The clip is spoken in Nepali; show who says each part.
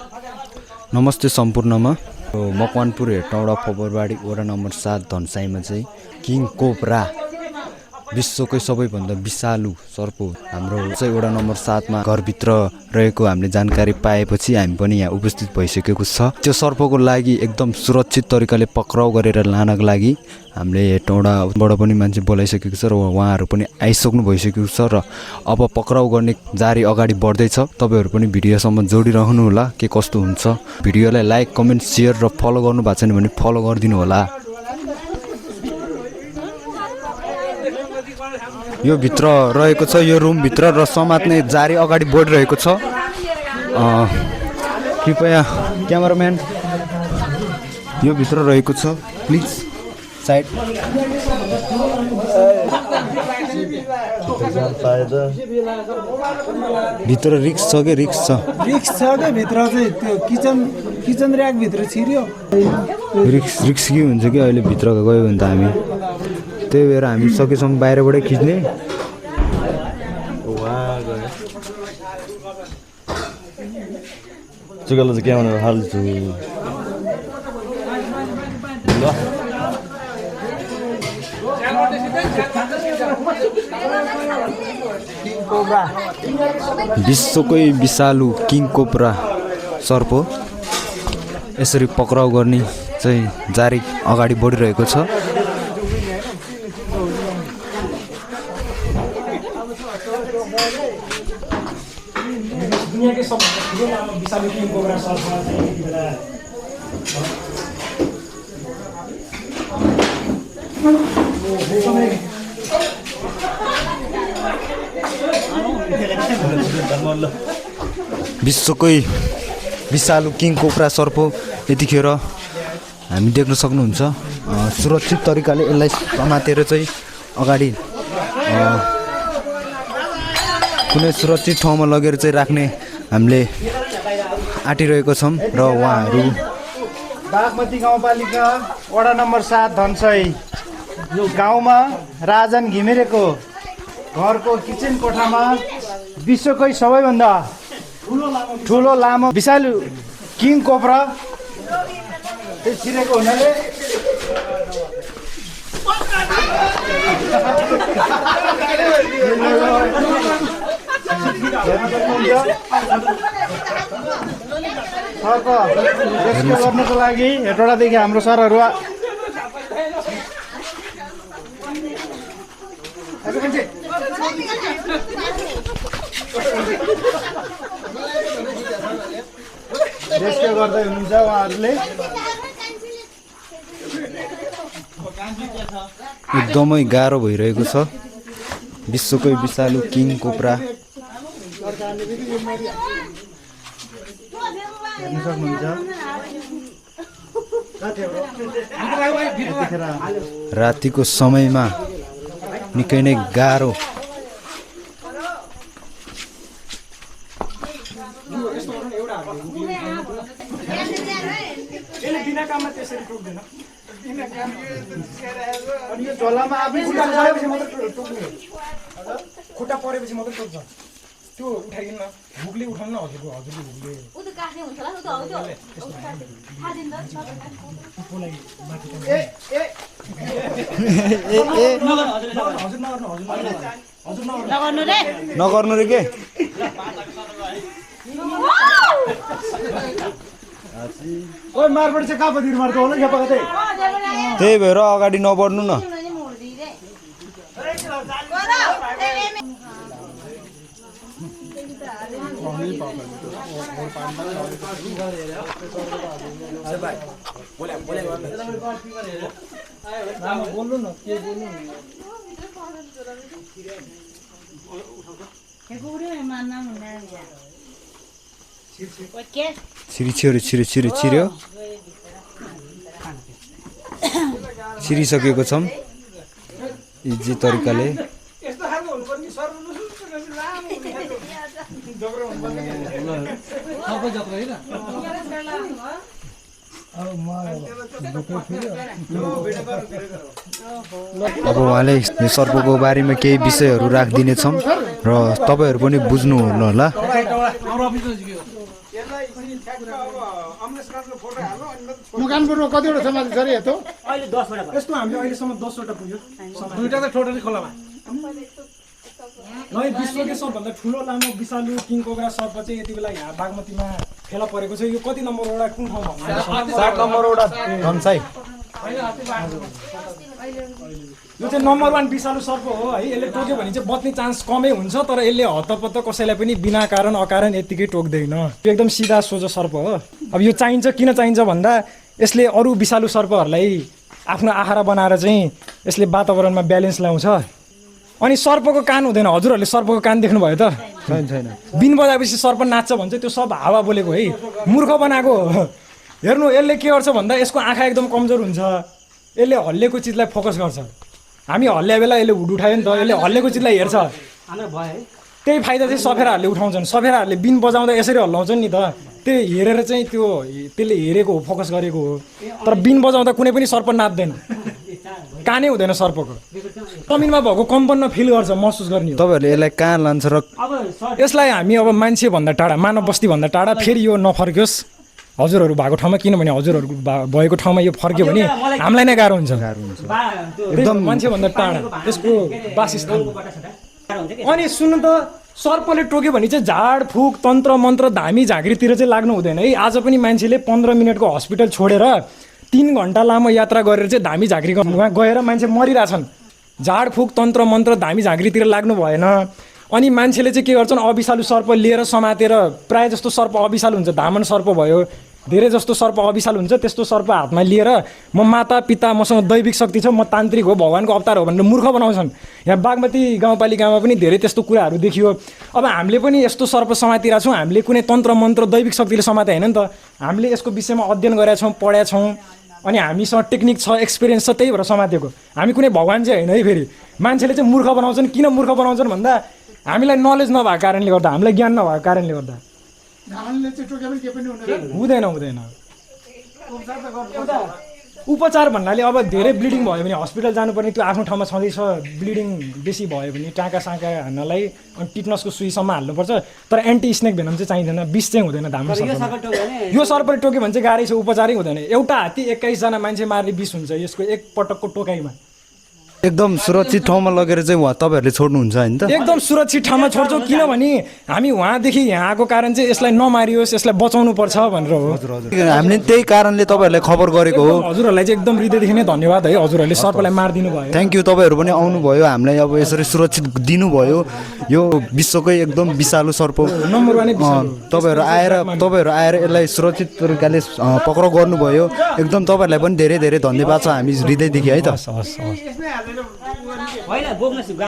Speaker 1: नमस्ते सम्पूर्णमा मकवानपुर हेटौडा फबरबाडी वडा नम्बर 7 धनसाईमा चाहिँ किङ कोब्रा विश्वकै सबैभन्दा विषालु सर्प हाम्रो चाहिँ वडा नम्बर 7 मा घरभित्र रहेको हामीले जानकारी पाएपछि हामी पनि यहाँ उपस्थित भइसकेको छ। त्यो सर्पको लागि एकदम सुरक्षित तरिकाले पक्राउ गरेर लानको लागि हामीले हेटौडाबाट पनि मान्छे बोलाइसकेको छ र उहाँहरू पनि आइसक्नु भइसकेको छ र अब पक्राउ गर्ने जारी अगाडि बढ्दैछ। तपाईहरु पनि भिडियोसम्म जोडिरहनु होला के कस्तो हुन्छ। भिडियोलाई लाइक कमेन्ट शेयर र फलो गर्नु भएको छैन भने फलो गरिदिनु होला। यो भित्र रहेको छ, यो रुम भित्र र समात्ने जारी अगाडि बढिरहेको छ। कृपया क्यामेराम्यान यो भित्र रहेको छ, प्लिज साइड। भित्र रिक्स छ के रिक्स के
Speaker 2: भित्र चाहिँ त्यो किचन र्याक भित्र छिर्यो।
Speaker 1: रिक्स के हुन्छ कि अहिले भित्र गयो भने त हामी त्यही भएर हामी सकेसम्म बाहिरबाटै खिच्ने।
Speaker 3: चुकालो चाहिँ क्यामेरा हाल्छु ल।
Speaker 1: विश्वकै विषालु किङ कोब्रा सर्प यसरी पक्राउ गर्ने चाहिँ जारी अगाडि बढिरहेको छ।
Speaker 2: दुनियाँकै सबभन्दा ठुलो लामो विषालु किङ कोब्रा सर्प चाहिँ यति बेला
Speaker 1: विश्वकै विषालु किङ कोब्रा सर्प यतिखेर हामी देख्न सक्नुहुन्छ। सुरक्षित तरिकाले यसलाई समातेर चाहिँ अगाडि कुनै सुरक्षित ठाउँमा लगेर चाहिँ राख्ने हामीले आँटिरहेको छौँ र उहाँहरू
Speaker 2: बागमती गाउँपालिका वडा नम्बर 7 धनसाई यो गाउँमा राजन घिमिरेको घरको किचन कोठामा विश्वकै सबैभन्दा ठुलो लामो विषालु किङ कोब्रा छिरेको हुनाले रेस्क्यु गर्नको लागि हेटौडादेखि हाम्रो सरहरू रेस्क्यु गर्दै हुनुहुन्छ। उहाँहरूले
Speaker 1: एकदमै गाह्रो भइरहेको छ। विश्वकै विषालु किङ कोब्रा
Speaker 2: हेर्न सक्नुहुन्छ।
Speaker 1: रातिको समयमा निकै नै गाह्रो
Speaker 2: अनि यो झोलामा आफै खुट्टा परेपछि मात्रै टोक्छ। त्यो उठाइदिनु न, हुकले उठाउनु न, हजुरले हुकले
Speaker 1: नगर्नु रे के
Speaker 2: ओइ मारबाट चाहिँ कहाँ पतिर मार्छ होला यहाँ कतै।
Speaker 1: त्यही भएर अगाडि नबढ्नु न।
Speaker 2: बोल्नु न के बोल्नु
Speaker 1: छिर्यो छिरिसकेको छौँ इजी तरिकाले। अब उहाँले यो सर्पको बारेमा केही विषयहरू राखिदिनेछौँ र तपाईँहरू पनि बुझ्नु होला।
Speaker 2: मकानपुरमा कतिवटा समाज छ रे यतो
Speaker 4: अहिले 10 वटा भयो।
Speaker 2: यस्तो हामीले अहिलेसम्म 10 वटा पुग्यो दुईटा त टोटली खोलामा है। विश्वकै सबभन्दा ठुलो लामो विषालु किङ कोब्रा सर्प चाहिँ यति बेला यहाँ बागमतीमा फेला परेको छ। यो कति नम्बर वडा कुन ठाउँमा
Speaker 1: 7 नम्बर वडा धनसाई।
Speaker 2: यो चाहिँ नम्बर 1 विषालु सर्प हो है। यसले टोक्यो भने चाहिँ बच्ने चान्स कमै हुन्छ, तर यसले हतपत्त कसैलाई पनि बिना कारण अकारण यत्तिकै टोक्दैन। यो एकदम सिधा सोझो सर्प हो। अब यो चाहिन्छ किन चाहिन्छ भन्दा यसले अरू विषालु सर्पहरूलाई आफ्नो आहारा बनाएर चाहिँ यसले वातावरणमा ब्यालेन्स ल्याउँछ। अनि सर्पको कान हुँदैन, हजुरहरूले सर्पको कान देख्नुभयो त?
Speaker 1: छैन।
Speaker 2: बिन बजाएपछि सर्प नाच्छ भन्छ, त्यो सब हावा बोलेको है, मूर्ख बनाएको हो। हेर्नु यसले के गर्छ भन्दा यसको आँखा एकदम कमजोर हुन्छ, यसले हल्लेको चिजलाई फोकस गर्छ। हामी हल्ल्या बेला यसले हुड उठायो नि त, यसले हल्लेको चिजलाई हेर्छ।
Speaker 4: हाम्रो भयो है।
Speaker 2: त्यही फाइदा चाहिँ सफेराहरूले उठाउँछन्। सफेराहरूले बिन बजाउँदा यसरी हल्लाउँछन् नि त, त्यो हेरेर चाहिँ त्यसले हेरेको हो, फोकस गरेको हो। तर बिन बजाउँदा कुनै पनि सर्प नाच्दैन, कानै हुँदैन सर्पको। जमिनमा भएको कम्पनमा फिल गर्छ, महसुस गर्ने हो।
Speaker 1: तपाईँहरूले यसलाई कहाँ लान्छ र
Speaker 4: अब
Speaker 2: यसलाई हामी अब मान्छेभन्दा टाढा, मानव बस्तीभन्दा टाढा फेरि यो नफर्कियोस् हजुरहरू भएको ठाउँमा, किनभने हजुरहरू भएको ठाउँमा यो फर्क्यो भने हामीलाई नै गाह्रो हुन्छ। एकदम मान्छेभन्दा टाढा यसको वासस्थान। अनि सुन्नु त, सर्पले टोक्यो भने चाहिँ झाडफुक तन्त्र मन्त्र धामी झाँक्रीतिर चाहिँ लाग्नु हुँदैन है। आज पनि मान्छेले 15 मिनटको हस्पिटल छोडेर 3 घन्टा लामो यात्रा गरेर चाहिँ धामी झाँक्री गएर मान्छे मरिरहेछन्। झाडफुक तन्त्र मन्त्र धामी झाँक्रीतिर लाग्नु भएन। अनि मान्छेले चाहिँ के गर्छन्, अविषालु सर्प लिएर समातेर, प्रायः जस्तो सर्प अविषालु हुन्छ, धामन सर्प भयो, धेरै जस्तो सर्प अविषालु हुन्छ, त्यस्तो सर्प हातमा लिएर म माता पिता मसँग दैविक शक्ति छ, म तान्त्रिक हो, भगवान्को अवतार हो भनेर मूर्ख बनाउँछन्। यहाँ बागमती गाउँपालिकामा पनि धेरै त्यस्तो कुराहरू देखियो। अब हामीले पनि यस्तो सर्प समातिरहेको छौँ, हामीले कुनै तन्त्र मन्त्र दैविक शक्तिले समाते होइन नि त, हामीले यसको विषयमा अध्ययन गरेका छौँ, पढेका छौँ, अनि हामीसँग टेक्निक छ, एक्सपिरियन्स छ, त्यही भएर समातेको। हामी कुनै भगवान् चाहिँ होइन है। फेरि मान्छेले चाहिँ मूर्ख बनाउँछन्। किन मूर्ख बनाउँछन् भन्दा हामीलाई नलेज नभएको कारणले गर्दा, हामीलाई ज्ञान नभएको कारणले गर्दा हुँदैन। उपचार भन्नाले अब धेरै ब्लिडिङ भयो भने हस्पिटल जानुपर्ने, त्यो आफ्नो ठाउँमा छँदैछ। ब्लिडिङ बेसी भयो भने टाँका साँका हान्नलाई अनि टिटनसको सुईसम्म हाल्नुपर्छ, तर एन्टी स्नेक भेनम चाहिँ चाहिँदैन, विष चाहिँ हुँदैन धामन सर्पले। यो सर्पले टोक्यो भने चाहिँ गाह्रै छ, उपचारै हुँदैन। एउटा हात्ती 21 जना मान्छे मार्ने विष हुन्छ यसको एक पटकको टोकाइमा।
Speaker 1: एकदम सुरक्षित ठाउँमा लगेर चाहिँ उहाँ तपाईँहरूले छोड्नुहुन्छ होइन त?
Speaker 2: एकदम सुरक्षित ठाउँमा छोड्छौँ, किनभने हामी उहाँदेखि यहाँ आएको कारण चाहिँ यसलाई नमारियोस्, यसलाई बचाउनु पर्छ भनेर हो।
Speaker 1: हामीले त्यही कारणले तपाईँहरूलाई खबर गरेको हो।
Speaker 2: हजुरहरूलाई चाहिँ एकदम हृदयदेखि नै धन्यवाद है, हजुरहरूले सर्पलाई मारिदिनु भयो।
Speaker 1: थ्याङ्क यू, तपाईँहरू पनि आउनुभयो, हामीलाई अब यसरी सुरक्षित दिनुभयो। यो विश्वकै एकदम विषालु सर्प
Speaker 2: नम्बर 1
Speaker 1: तपाईँहरू आएर यसलाई सुरक्षित तरिकाले पक्राउ गर्नुभयो। एकदम तपाईँहरूलाई पनि धेरै धेरै धन्यवाद छ हामी हृदयदेखि है त।
Speaker 4: होइन बोक्न